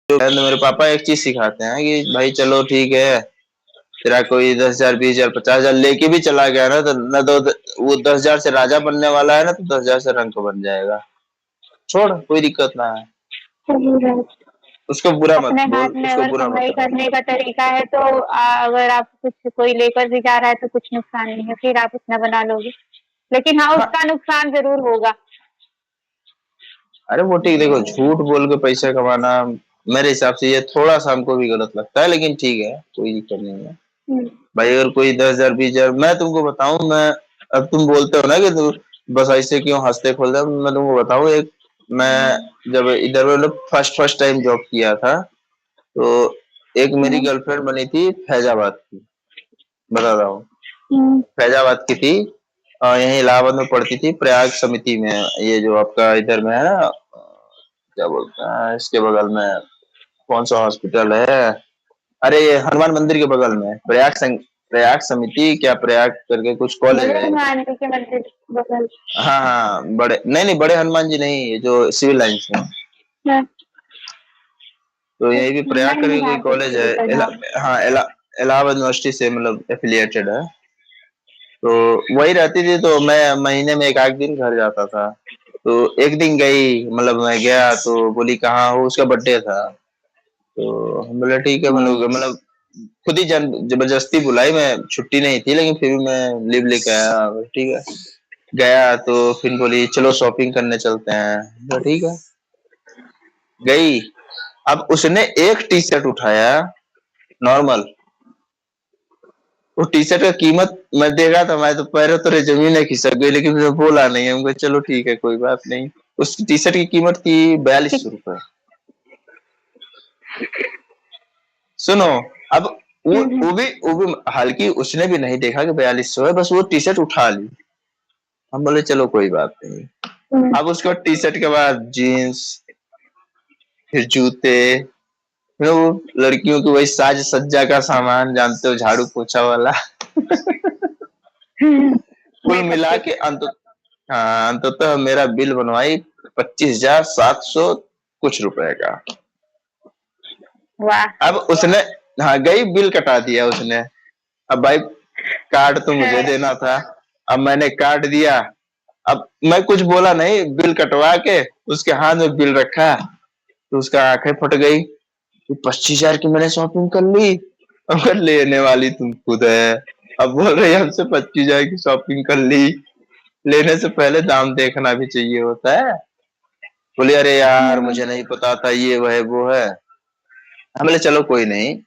तो मेरे पापा एक चीज सिखाते हैं कि भाई चलो ठीक है, तेरा कोई 10,000 20,000 50,000 लेके भी चला गया ना, तो न तो वो 10,000 से राजा बनने वाला है ना, तो 10,000 से रंक बन जाएगा। छोड़, कोई दिक्कत ना है। सही बात। उसको बुरा मत अपने हाथ बोल, में उसको अगर बुरा मत कमाई कहो। करने का तरीका है तो अगर आप कुछ कोई लेकर भी जा रहा है तो कुछ नुकसान नहीं है, फिर आप अपना बना लोगे। लेकिन हाँ, हाँ, उसका नुकसान जरूर होगा। अरे वो ठीक, देखो झूठ बोल के पैसा कमाना मेरे हिसाब से ये थोड़ा सा हमको भी गलत लगता है, लेकिन ठीक है, कोई दिक्कत नहीं है। हम्म। भाई अगर कोई 10,000 20,000, मैं तुमको बताऊं, मैं अब तुम बोलते हो ना कि तू बस ऐसे क्यों हंसते खोलते, मैं तुमको बताऊं एक, मैं जब इधर मतलब फर्स्ट फर्स्ट टाइम जॉब किया था, तो एक मेरी हम्म। गर्लफ्रेंड बनी थी फैजाबाद की, बता रहा हूँ, हम्म। फैजाबाद की थी। यहीं इलाहाबाद में पढ़ती थी, प्रयाग समिति में, ये जो आपका इधर में है ना, क्या बोलते हैं इसके बगल में, कौन सा हॉस्पिटल है, अरे ये हनुमान मंदिर के बगल में प्रयाग समिति क्या, प्रयाग करके कुछ कॉलेज बड़े है। हनुमान जी के मंदिर बगल। हाँ हाँ, बड़े नहीं नहीं, बड़े हनुमान जी नहीं, ये जो सिविल लाइंस है। हाँ, तो यही भी अच्छा, प्रयाग मैं नहीं करके कोई जानती कॉलेज है, किसी का नाम। हाँ इलाहाबाद यूनिवर्सिटी से मतलब एफिलिएटेड है। तो वही रहती थी, तो मैं महीने में एक आध दिन घर जाता था। तो एक दिन गई, मतलब मैं गया तो बोली कहाँ हो, उसका बर्थडे था। तो हम बोले ठीक है, हम्म। मतलब खुद ही जबरदस्ती बुलाई, मैं छुट्टी नहीं थी लेकिन फिर भी मैं लीव लेके आया, ठीक है। गया तो फिर बोली चलो शॉपिंग करने चलते हैं, तो ठीक है, गई। अब उसने एक टी शर्ट उठाया, नॉर्मल, वो टी शर्ट का कीमत मैं देखा था, मैं तो पैरों तो जमीन खिसक गई, लेकिन मैं बोला नहीं, हमको चलो ठीक है कोई बात नहीं। उस टी शर्ट की कीमत थी 4200 रुपए। सुनो, अब हम्म। वो भी हालांकि उसने भी नहीं देखा कि 4200 है, बस वो टी शर्ट उठा ली। हम बोले चलो कोई बात नहीं। हम्म। अब उसके बाद टी शर्ट के बाद जीन्स, फिर जूते, फिर वो लड़कियों की वही साज सज्जा का सामान, जानते हो, झाड़ू पोछा वाला। कुल मेकअप मिला किट। के हाँ अंततः मेरा बिल बनवाई 25,700 कुछ रुपए का। वाह। अब उसने, हाँ गई बिल कटा दिया उसने। अब भाई कार्ड तो मुझे हाँ। देना था, अब मैंने कार्ड दिया। अब मैं कुछ बोला नहीं, बिल कटवा के उसके हाथ में बिल रखा, तो उसका आंखें फट गई। 25,000 की मैंने शॉपिंग कर ली, अगर लेने वाली तुम खुद है, अब बोल रही हमसे 25,000 की शॉपिंग कर ली। लेने से पहले दाम देखना भी चाहिए होता है। बोली अरे यार हम्म। मुझे नहीं पता था, ये वो है वो है। हम बोले चलो कोई नहीं।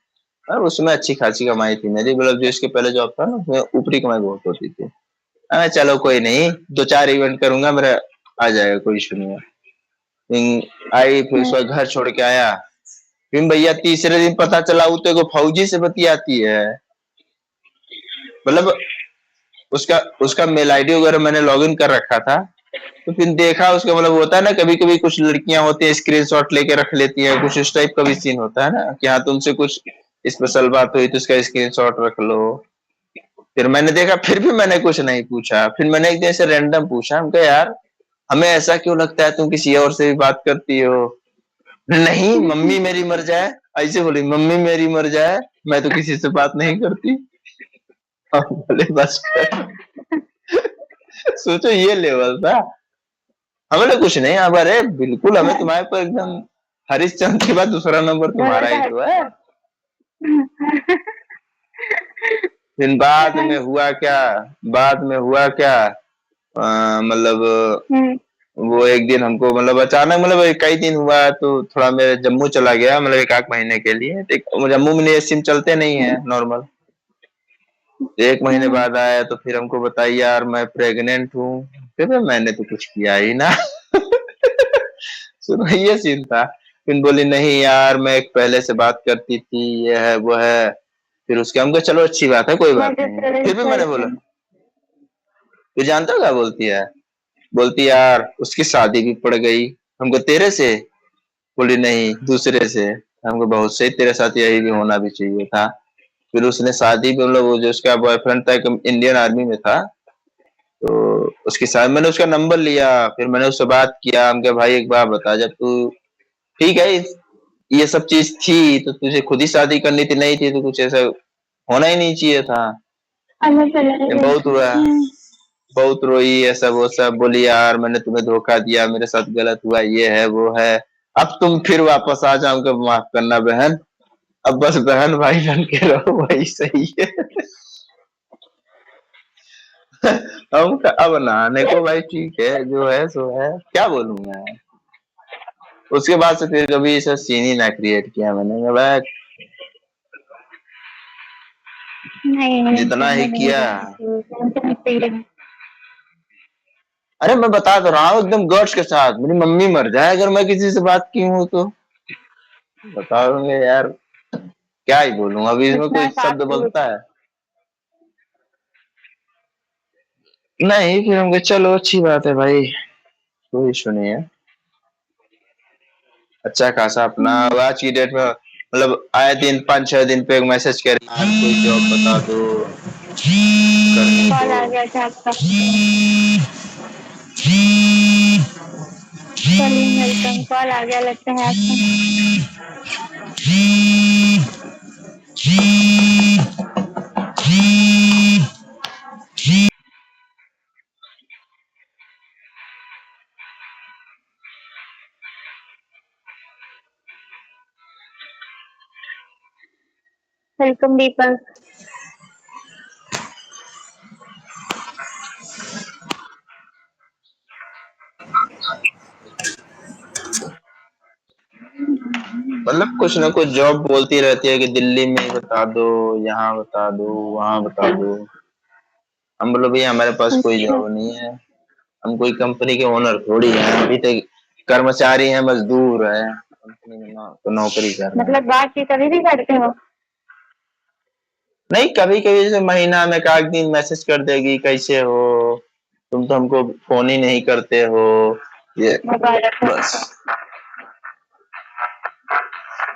और उसमें अच्छी खासी कमाई थी मेरी, मतलब जो इसके पहले जॉब था ना, उसमें ऊपरी कमाई बहुत होती थी। चलो कोई नहीं, 2 4 इवेंट करूंगा मेरा, आ जाएगा, कोई इशू नहीं है। आई, फिर उसका घर छोड़ के आया। फिर भैया तीसरे दिन पता चला वो तो एगो फौजी से बतियाती है। मतलब उसका उसका मेल आईडी वगैरह मैंने लॉगिन कर रखा था। तो फिर देखा उसका, मतलब होता है ना कभी कभी कुछ लड़कियां होती हैं स्क्रीनशॉट लेके रख लेती हैं, कुछ इस टाइप का भी सीन होता है ना कि हाँ तुमसे कुछ स्पेशल बात हुई तो उसका स्क्रीनशॉट रख लो। फिर मैंने देखा, फिर भी मैंने कुछ नहीं पूछा, फिर मैंने एक दिन से रैंडम पूछा, हम कहा यार हमें ऐसा क्यों लगता है तुम किसी और से भी बात करती हो। नहीं मम्मी मेरी मर जाए, ऐसे बोली, मम्मी मेरी मर जाए, मैं तो किसी से बात नहीं करती। हम बोले बस कर। सोचो ये लेवल था। हमने कुछ नहीं, अब अरे बिल्कुल हमें तुम्हारे पर एकदम, हरिश्चंद्र के बाद दूसरा नंबर तुम्हारा भरोसा ही है। तो है। फिर बाद में हुआ क्या, बाद में हुआ क्या, मतलब हम्म। वो एक दिन हमको, मतलब अचानक, मतलब कई दिन हुआ तो थोड़ा मेरे जम्मू चला गया, मतलब एक आध महीने के लिए, जम्मू में ये सिम चलते नहीं है नॉर्मल। एक महीने हम्म। बाद आया तो फिर हमको बताइए यार मैं प्रेग्नेंट हूँ। फिर मैंने तो कुछ किया ही ना। सुनो ये सीन था। फिर बोली नहीं यार मैं एक पहले से बात करती थी, ये है वो है। फिर उसके हमको चलो अच्छी बात है, कोई मैं बात जिस नहीं। तरह फिर भी मैंने बोला, करती तू जानता हो क्या बोलती है, बोलती यार उसकी शादी भी पड़ गई। हमको तेरे से, बोली नहीं दूसरे से। हमको बहुत सही, तेरे साथ यही भी होना भी चाहिए था। फिर उसने शादी भी, मतलब वो जो उसका बॉयफ्रेंड था एक इंडियन आर्मी में था, तो उसके साथ मैंने उसका नंबर लिया, फिर मैंने उससे बात किया, हम कहा भाई एक बार बता, जब तू ठीक है ये सब चीज थी तो तुझे खुद ही शादी करनी थी, नहीं थी तो कुछ ऐसा होना ही नहीं चाहिए था। ये बहुत हुआ, बहुत रोई, ऐसा वो सब बोली यार मैंने तुम्हें धोखा दिया, मेरे साथ गलत हुआ, ये है वो है। अब तुम फिर वापस आ जाओ कि माफ करना बहन, अब बस बहन भाई बन के रहो, वही सही है। अब नहाने को भाई ठीक है, जो है सो है, क्या बोलूं मैं। उसके बाद से फिर कभी ऐसा सीन ही ना क्रिएट किया मैंने, मैं नहीं जितना ही करने नहीं किया। देना चाहिए, टेंशन फ्री रहें। अरे मैं बता तो रहा हूँ एकदम गट्स के साथ, मेरी मम्मी मर जाए अगर मैं किसी से बात की हूँ तो। बताओगे यार, क्या ही बोलूं, अभी इसमें इतना कोई साफ शब्द झूठ। बनता है? नहीं, फिर हम कहे, चलो अच्छी बात है भाई, कोई इशू नहीं है। अच्छा खासा अपना आज की डेट में मतलब आए दिन 5-6 दिन पे एक मैसेज कर यार कोई जॉब बता दो करने कॉल को। आ गया था आपका। चलिए वेलकम, कॉल आ गया लगता है आपका। वेलकम दीपक। मतलब कुछ ना कुछ जॉब बोलती रहती है कि दिल्ली में ही बता दो, यहाँ बता दो, वहां बता दो। हम बोलो भैया हमारे पास कोई अच्छा, जॉब नहीं है, हम कोई कंपनी के ओनर थोड़ी हैं, अभी तक कर्मचारी हैं, मजदूर हैं, कंपनी में तो नौकरी कर रहे हैं। मतलब बातचीत अभी भी करते हो? नहीं, कभी कभी जैसे महीना में एक आध दिन मैसेज कर देगी कैसे हो, तुम तो हमको फोन ही नहीं करते हो, ये मुबारक हो। बस।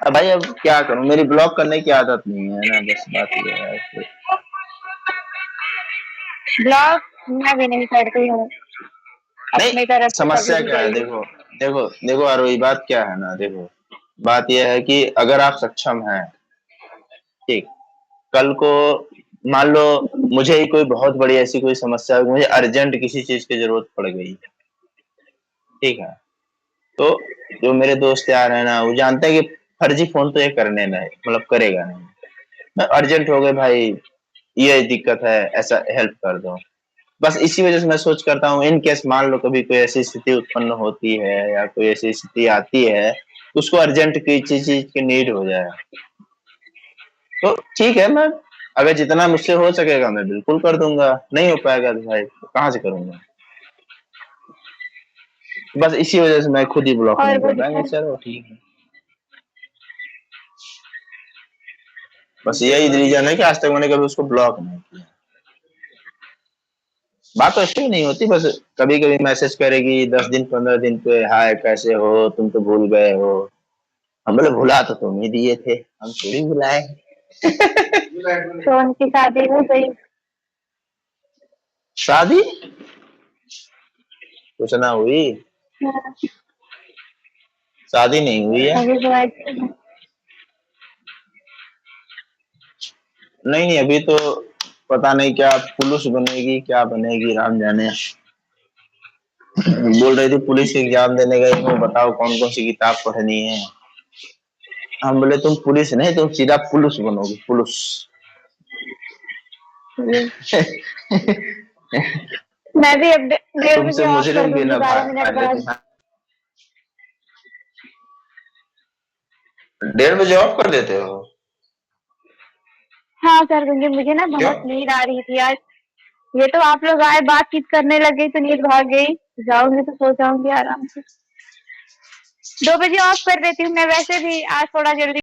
अब भाई अब क्या करूं, मेरी ब्लॉक करने की आदत नहीं है ना, बस बात ये है कि ब्लॉग मैं भी नहीं करती हूँ नहीं। अपनी तरफ से कभी समस्या भी क्या है, जल्दी। देखो देखो देखो अरोही, बात क्या है ना, देखो बात यह है कि अगर आप सक्षम हैं, ठीक, कल को मान लो मुझे ही कोई बहुत बड़ी ऐसी कोई समस्या है, मुझे अर्जेंट किसी चीज की जरूरत पड़ गई, ठीक है, तो जो मेरे दोस्त यार है ना वो जानते हैं कि फर्जी फोन तो ये करने नहीं, मतलब करेगा नहीं। मैं अर्जेंट हो गए भाई, ये दिक्कत है, ऐसा हेल्प कर दो, बस इसी वजह से मैं सोच करता हूँ इन केस मान लो कभी कोई ऐसी स्थिति उत्पन्न होती है या कोई ऐसी स्थिति आती है उसको अर्जेंट की चीज की नीड हो जाए, तो ठीक है, मैं अगर जितना मुझसे हो सकेगा मैं बिल्कुल कर दूंगा, नहीं हो पाएगा तो भाई कहाँ से करूंगा। बस इसी वजह से मैं खुद ही ब्लॉक और नहीं वो कर पाएंगे, चलो ठीक है। बस यही रीजन है कि आज तक मैंने कभी उसको ब्लॉक नहीं किया। बात तो ऐसे ही नहीं होती, बस कभी कभी मैसेज करेगी 10 दिन 15 दिन पे, हाय कैसे हो, तुम तो भूल गए हो। हम बोले भुला तो तुम ही दिए थे, हम थोड़ी भुलाए। तो उनकी शादी हो गई? शादी कुछ ना हुई, हाँ, शादी नहीं हुई है। अभी तो अच्छा है। नहीं नहीं, अभी तो पता नहीं क्या पुलिस बनेगी, क्या बनेगी राम जाने। बोल रही थी पुलिस एग्जाम देने गई हूँ, बताओ कौन कौन सी किताब पढ़नी है। हम बोले तुम पुलिस नहीं, तुम सीधा पुलिस बनोगे, पुलिस। ये मैं भी अब 1:30 बजे तुमसे ऑफ कर मुजरिम भी दूंगी, ना 12 मिनट भागे बाद। तुम। 1:30 बजे ऑफ कर देते हो? हाँ कर दूंगी, मुझे ना क्यों? बहुत नींद आ रही थी आज। ये तो आप लोग आए बातचीत करने लगे तो नींद भाग गई। जाऊंगी तो सो जाऊंगी आराम से। 2 बजे ऑफ कर देती हूँ, मैं वैसे भी आज थोड़ा जल्दी